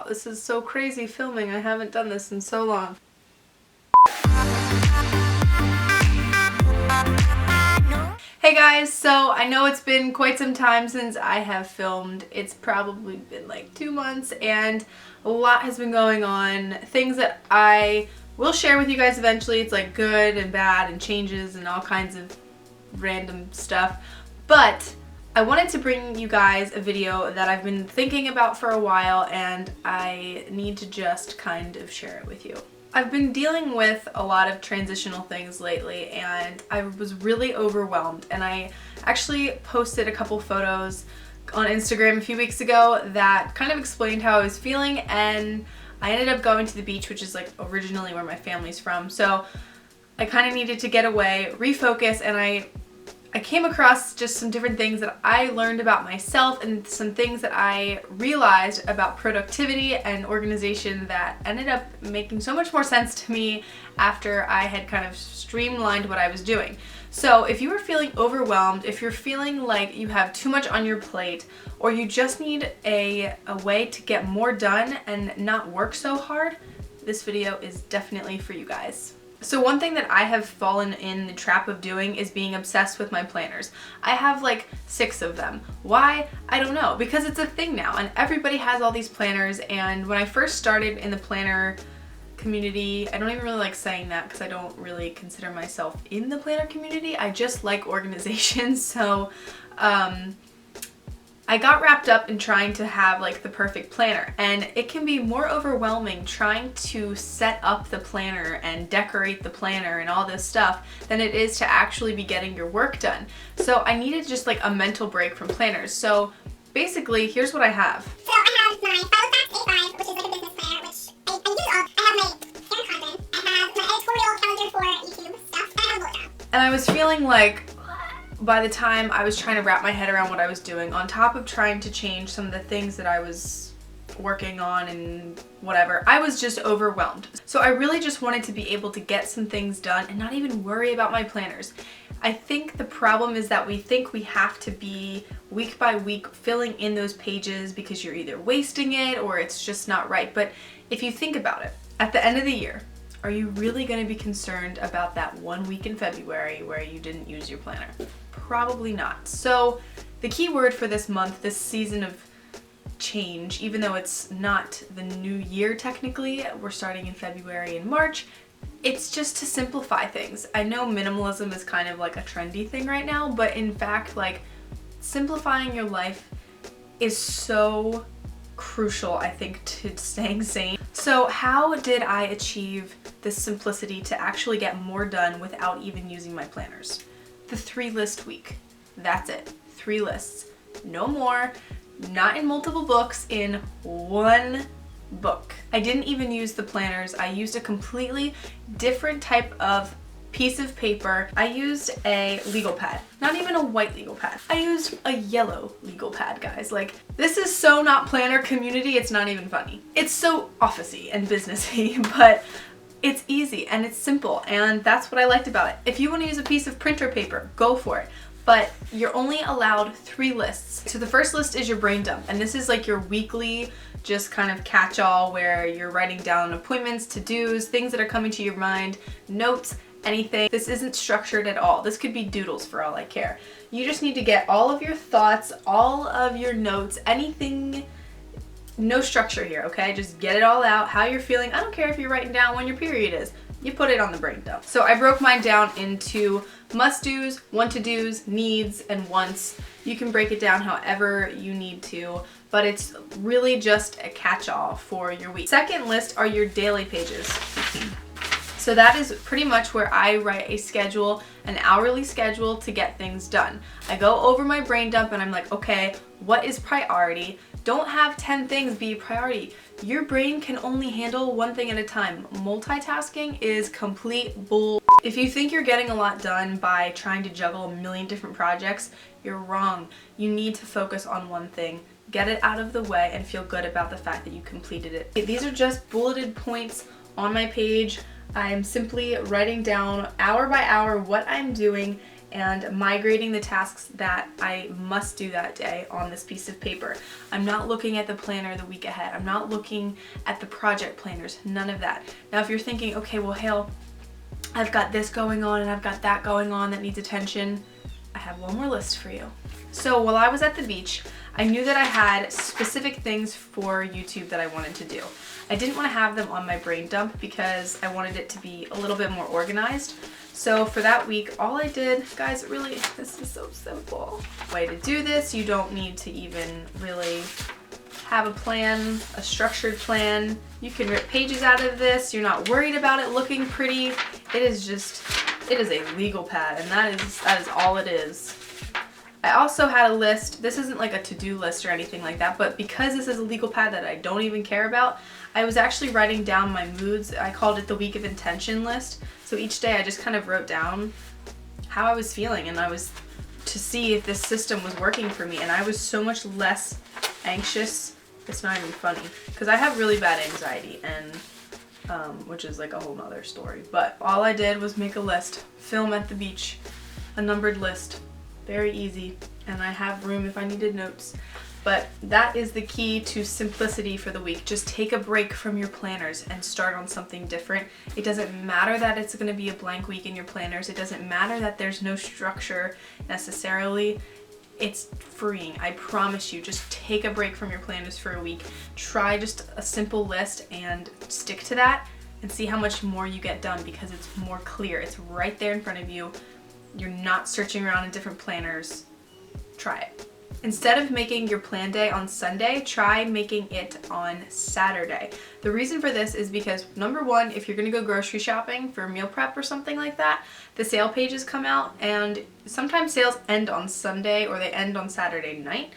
this is so crazy filming. I haven't done this in so long. Hey guys, so I know it's been quite some time since I have filmed. It's probably been like 2 months and a lot has been going on. Things that I will share with you guys eventually. It's like good and bad and changes and all kinds of random stuff. But I wanted to bring you guys a video that I've been thinking about for a while and I need to just kind of share it with you. I've been dealing with a lot of transitional things lately and I was really overwhelmed, and I actually posted a couple photos on Instagram a few weeks ago that kind of explained how I was feeling, and I ended up going to the beach, which is like originally where my family's from. So I kind of needed to get away, refocus, and I came across just some different things that I learned about myself and some things that I realized about productivity and organization that ended up making so much more sense to me after I had kind of streamlined what I was doing. So if you are feeling overwhelmed, if you're feeling like you have too much on your plate, or you just need a way to get more done and not work so hard, this video is definitely for you guys. So one thing that I have fallen in the trap of doing is being obsessed with my planners. I have like 6 of them. Why? I don't know. Because it's a thing now and everybody has all these planners, and when I first started in the planner community, I don't even really like saying that because I don't really consider myself in the planner community. I just like organization. So I got wrapped up in trying to have like the perfect planner, and it can be more overwhelming trying to set up the planner and decorate the planner and all this stuff than it is to actually be getting your work done. So I needed just like a mental break from planners. So basically, here's what I have. So I have my Filofax A5, which is like a business planner, which I use all. I have my Karen Condon, I have my editorial calendar for YouTube stuff, and I have a bullet journal. And I was feeling like by the time I was trying to wrap my head around what I was doing, on top of trying to change some of the things that I was working on and whatever, I was just overwhelmed. So I really just wanted to be able to get some things done and not even worry about my planners. I think the problem is that we think we have to be week by week filling in those pages because you're either wasting it or it's just not right. But if you think about it, at the end of the year, are you really going to be concerned about that 1 week in February where you didn't use your planner? Probably not. So the key word for this month, this season of change, even though it's not the new year technically, we're starting in February and March, it's just to simplify things. I know minimalism is kind of like a trendy thing right now, but in fact, like, simplifying your life is so crucial, I think, to staying sane. So how did I achieve this simplicity to actually get more done without even using my planners? The 3-list week. That's it. 3 lists. No more. Not in multiple books, in one book. I didn't even use the planners. I used a completely different type of piece of paper. I used a legal pad. Not even a white legal pad. I used a yellow legal pad, guys. Like, this is so not planner community, it's not even funny. It's so officey and businessy, but it's easy and it's simple, and that's what I liked about it. If you want to use a piece of printer paper, go for it. But you're only allowed 3 lists. So the first list is your brain dump, and this is like your weekly just kind of catch-all where you're writing down appointments, to-dos, things that are coming to your mind, notes, anything. This isn't structured at all. This could be doodles for all I care. You just need to get all of your thoughts, all of your notes, anything. No structure here, okay? Just get it all out, how you're feeling. I don't care if you're writing down when your period is. You put it on the brain dump. So I broke mine down into must-dos, want-to-dos, needs, and wants. You can break it down however you need to, but it's really just a catch-all for your week. Second list are your daily pages. So that is pretty much where I write a schedule, an hourly schedule to get things done. I go over my brain dump and I'm like, okay, what is priority? Don't have 10 things be a priority. Your brain can only handle one thing at a time. Multitasking is complete bull. If you think you're getting a lot done by trying to juggle a million different projects, you're wrong. You need to focus on one thing. Get it out of the way and feel good about the fact that you completed it. These are just bulleted points on my page. I'm simply writing down hour by hour what I'm doing and migrating the tasks that I must do that day on this piece of paper. I'm not looking at the planner the week ahead. I'm not looking at the project planners, none of that. Now if you're thinking, okay, well Hale, I've got this going on and I've got that going on that needs attention, I have one more list for you. So while I was at the beach, I knew that I had specific things for YouTube that I wanted to do. I didn't want to have them on my brain dump because I wanted it to be a little bit more organized. So for that week, all I did, guys, really, this is so simple. Way to do this, you don't need to even really have a plan, a structured plan. You can rip pages out of this. You're not worried about it looking pretty. It is a legal pad, and that is all it is. I also had a list. This isn't like a to-do list or anything like that, but because this is a legal pad that I don't even care about, I was actually writing down my moods. I called it the week of intention list. So each day I just kind of wrote down how I was feeling, and I was to see if this system was working for me, and I was so much less anxious. It's not even funny because I have really bad anxiety, and which is like a whole nother story. But all I did was make a list, film at the beach, a numbered list. Very easy, and I have room if I needed notes. But that is the key to simplicity for the week. Just take a break from your planners and start on something different. It doesn't matter that it's going to be a blank week in your planners. It doesn't matter that there's no structure necessarily. It's freeing. I promise you. Just take a break from your planners for a week. Try just a simple list and stick to that and see how much more you get done because it's more clear. It's right there in front of you. You're not searching around in different planners. Try it. Instead of making your plan day on Sunday, try making it on Saturday. The reason for this is because, number one, if you're gonna go grocery shopping for meal prep or something like that, the sale pages come out, and sometimes sales end on Sunday or they end on Saturday night.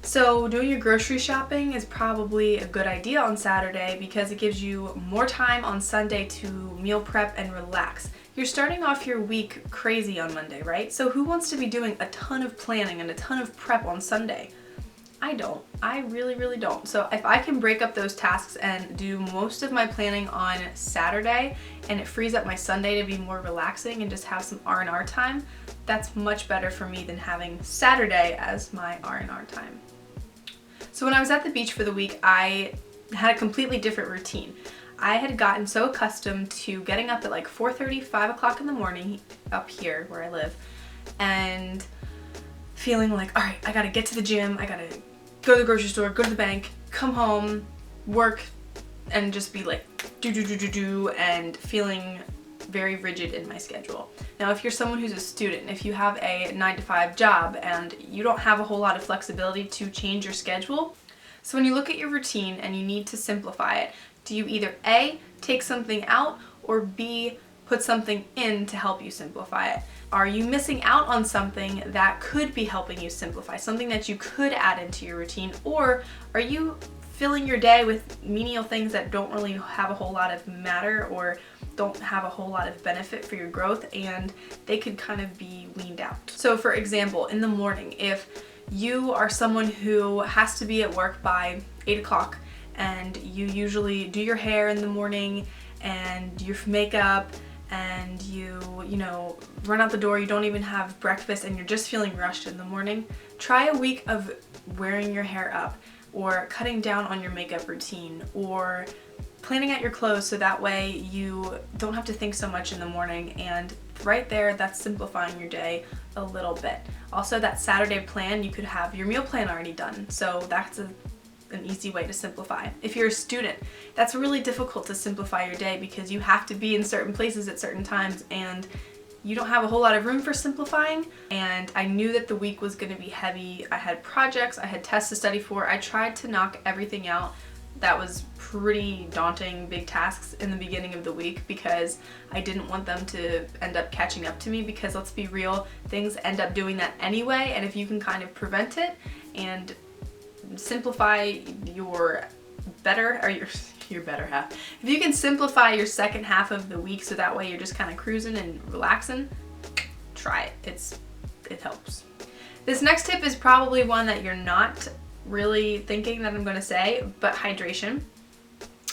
So doing your grocery shopping is probably a good idea on Saturday because it gives you more time on Sunday to meal prep and relax. You're starting off your week crazy on Monday, right? So who wants to be doing a ton of planning and a ton of prep on Sunday? I don't. I really, really don't. So if I can break up those tasks and do most of my planning on Saturday and it frees up my Sunday to be more relaxing and just have some R&R time, that's much better for me than having Saturday as my R&R time. So when I was at the beach for the week, I had a completely different routine. I had gotten so accustomed to getting up at like 4:30, 5 o'clock in the morning up here where I live and feeling like, all right, I gotta get to the gym, I gotta go to the grocery store, go to the bank, come home, work, and just be like do, and feeling very rigid in my schedule. Now, if you're someone who's a student, if you have a 9-to-5 job and you don't have a whole lot of flexibility to change your schedule, so when you look at your routine and you need to simplify it, do you either A, take something out, or B, put something in to help you simplify it? Are you missing out on something that could be helping you simplify, something that you could add into your routine, or are you filling your day with menial things that don't really have a whole lot of matter or don't have a whole lot of benefit for your growth, and they could kind of be weaned out? So for example, in the morning, if you are someone who has to be at work by 8 o'clock and you usually do your hair in the morning and your makeup and you run out the door, you don't even have breakfast and you're just feeling rushed in the morning, try a week of wearing your hair up or cutting down on your makeup routine or planning out your clothes so that way you don't have to think so much in the morning, and right there, that's simplifying your day a little bit. Also, that Saturday plan, you could have your meal plan already done, so that's an easy way to simplify. If you're a student, that's really difficult to simplify your day because you have to be in certain places at certain times and you don't have a whole lot of room for simplifying. And I knew that the week was going to be heavy. I had projects, I had tests to study for. I tried to knock everything out. That was pretty daunting, big tasks in the beginning of the week because I didn't want them to end up catching up to me, because let's be real, things end up doing that anyway, and if you can kind of prevent it and simplify your better half, if you can simplify your second half of the week so that way you're just kind of cruising and relaxing, try it. It helps. This next tip is probably one that you're not really thinking that I'm going to say, but hydration.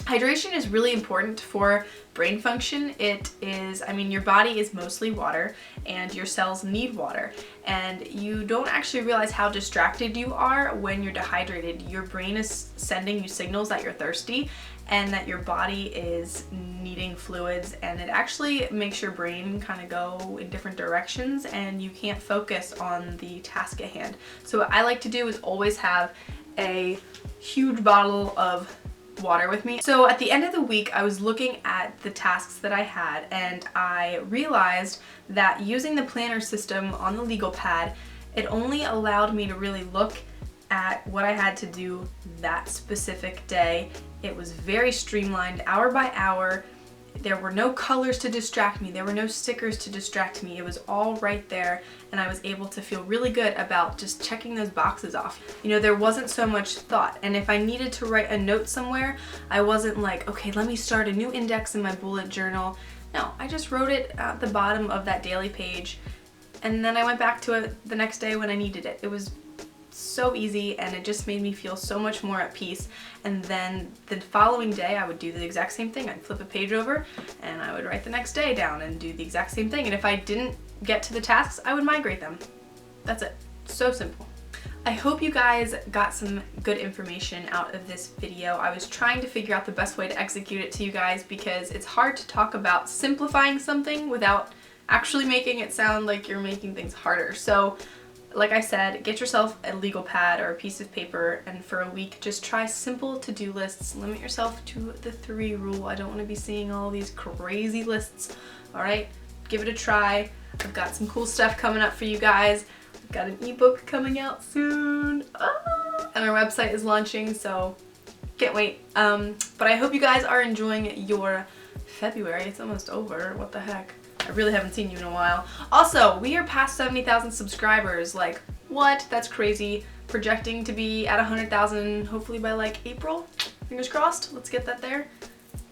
Hydration is really important for brain function. It is, I mean, your body is mostly water and your cells need water, and you don't actually realize how distracted you are when you're dehydrated. Your brain is sending you signals that you're thirsty and that your body is needing fluids, and it actually makes your brain kind of go in different directions and you can't focus on the task at hand. So what I like to do is always have a huge bottle of water with me. So at the end of the week, I was looking at the tasks that I had, and I realized that using the planner system on the legal pad, it only allowed me to really look at what I had to do that specific day. It was very streamlined, hour by hour. There were no colors to distract me. There were no stickers to distract me. It was all right there, and I was able to feel really good about just checking those boxes off. You know, there wasn't so much thought, and if I needed to write a note somewhere, I wasn't like, okay, let me start a new index in my bullet journal. No, I just wrote it at the bottom of that daily page, and then I went back to it the next day when I needed it. It was so easy, and it just made me feel so much more at peace. And then the following day I would do the exact same thing. I'd flip a page over and I would write the next day down and do the exact same thing, and if I didn't get to the tasks, I would migrate them. That's it. So simple. I hope you guys got some good information out of this video. I was trying to figure out the best way to execute it to you guys because it's hard to talk about simplifying something without actually making it sound like you're making things harder. So like I said, get yourself a legal pad or a piece of paper, and for a week just try simple to-do lists. Limit yourself to the 3 rule. I don't want to be seeing all these crazy lists. Alright, give it a try. I've got some cool stuff coming up for you guys. I've got an ebook coming out soon. And our website is launching, so can't wait. But I hope you guys are enjoying your February. It's almost over. What the heck? I really haven't seen you in a while. Also, we are past 70,000 subscribers. Like, what? That's crazy. Projecting to be at 100,000 hopefully by like April. Fingers crossed. Let's get that there.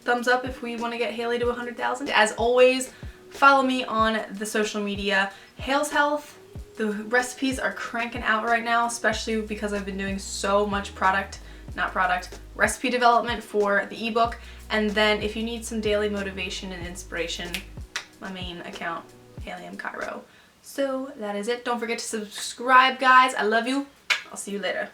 Thumbs up if we want to get Haley to 100,000. As always, follow me on the social media. Hale's Health. The recipes are cranking out right now, especially because I've been doing so much recipe development for the ebook. And then if you need some daily motivation and inspiration, my main account, Haley M. Cairo. So that is it. Don't forget to subscribe, guys. I love you. I'll see you later.